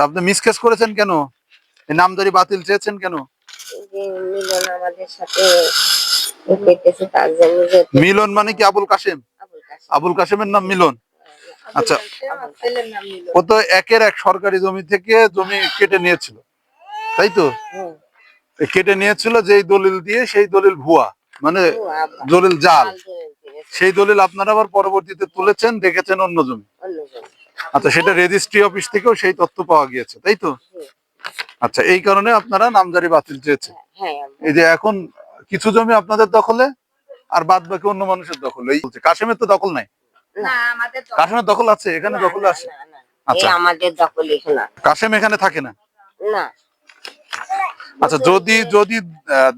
আপনি মিসকেস করেছেন কেন? এই নামজারি বাতিল চেয়েছেন কেন? যে মিলন আমাদের সাথে পেতেছে তার জন্য যে মিলন মানে কি আবুল কাশেম? আবুল কাশেম। আবুল কাশেমের নাম মিলন। আচ্ছা, আবুল ছেলের নাম মিলন। ও তো একের এক সরকারি জমি থেকে জমি কেটে নিয়েছিল, তাই তো? হুম। কেটে নিয়েছিল যেই দলিল দিয়ে, সেই দলিল ভুয়া, মানে ও আব্বা। দলিল জাল। জাল দলিল দিয়েছে। সেই দলিল আপনারা আবার পরবর্তীতে তুলেছেন, দেখেছেন অন্য জমি। অন্যজন। আচ্ছা, সেটা রেজিস্ট্রি অফিস থেকেও সেই তথ্য পাওয়া গিয়েছে, তাই তো? হুম। আচ্ছা, এই কারণে আপনারা নামজারি বাতিল চেয়েছেন। হ্যাঁ আব্বা। এই যে এখন কিছু জমি আপনাদের দখলে আর বাদ বাকি অন্য মানুষের দখলে। এই বলছে কাশেমের তো দখল নাই। না আমাদের দখল। কাশেমের দখল আছে, এখানে না, দখল না, আছে। না, না। আচ্ছা, এই আমাদের দখল এখানে। কাশেম এখানে থাকে না। না। আচ্ছা, যদি যদি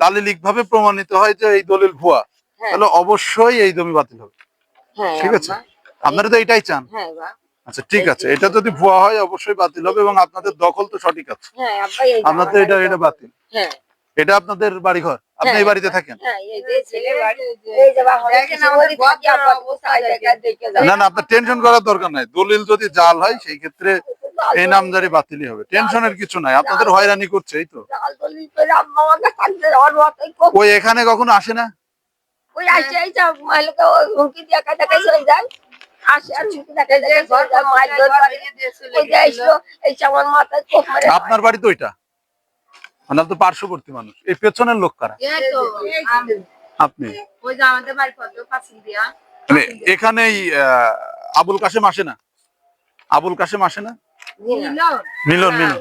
দালিলিক ভাবে প্রমাণিত হয় যে এই দলিল ভুয়া, হ্যাঁ। তাহলে অবশ্যই এই জমি বাতিল হবে। হ্যাঁ ঠিক আছে, আব্বা। আপনারা তো এটাই চান। হ্যাঁ বা। আচ্ছা, ঠিক আছে, এটা যদি ভুয়া হয় অবশ্যই বাতিল হবে, এবং আপনাদের দখল তো সঠিক আছে। হ্যাঁ আব্বা এই যে আপনাদের এটা আমাদের এটা দখল। বাতিল। হ্যাঁ। এটা আপনাদের বাড়িঘর, আপনি এই বাড়িতে থাকেন। হ্যাঁ এই যে ছেলে বাড়ি এই যে বাবা দেখেন আমাদের থাকি আব্বা কোথায় দেখে না না, আপনার টেনশন করার দরকার নাই। দলিল যদি জাল হয় সেই ক্ষেত্রে এই নামজারি বাতিলই হবে, টেনশনের কিছু নাই। আপনাদের হয়রানি করছে, এই তো। জাল দলিল করে আম্মা আমাকে থাকতে ওর মাথায় কোপ ওই এখানে কখনো আসে না? ওই আসে এই যে মাইলকে হুমকি দিয়ে একা একা চলে যায় আসে আর হুমকি দেখা যায় ঘর ঘর মাইল ধরে ওই যে এসলো এই যে আমার মাথায় কোপ মেরে আপনার বাড়ি তো ওইটা, মানে আপনি পার্শ্ববর্তী মানুষ। এই পেছনের লোক কারা? এই তো আপনি ওই যে আমাদের বাড়ি কত পাঁচিল দিয়া মানে এখানেই আবুল কাশেম আসে না? আবুল কাশেম আসে না? মিলন মিলন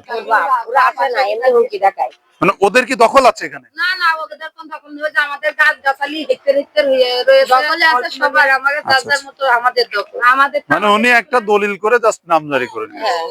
ওরা আসে না এমনি হুমকি দেখায় মানে ওদের কি দখল আছে এখানে? না না ওদের কোন দখল নেই যে আমাদের গাছ গাছালি হেক্টর হেক্টর হয়ে রয়েছে দখলে আছে সবার আমাদের আচ্ছা, দাদার মতো আমাদের দখল আমাদের মানে উনি একটা দলিল করে জাস্ট নামজারি করে নিয়েছে। হ্যাঁ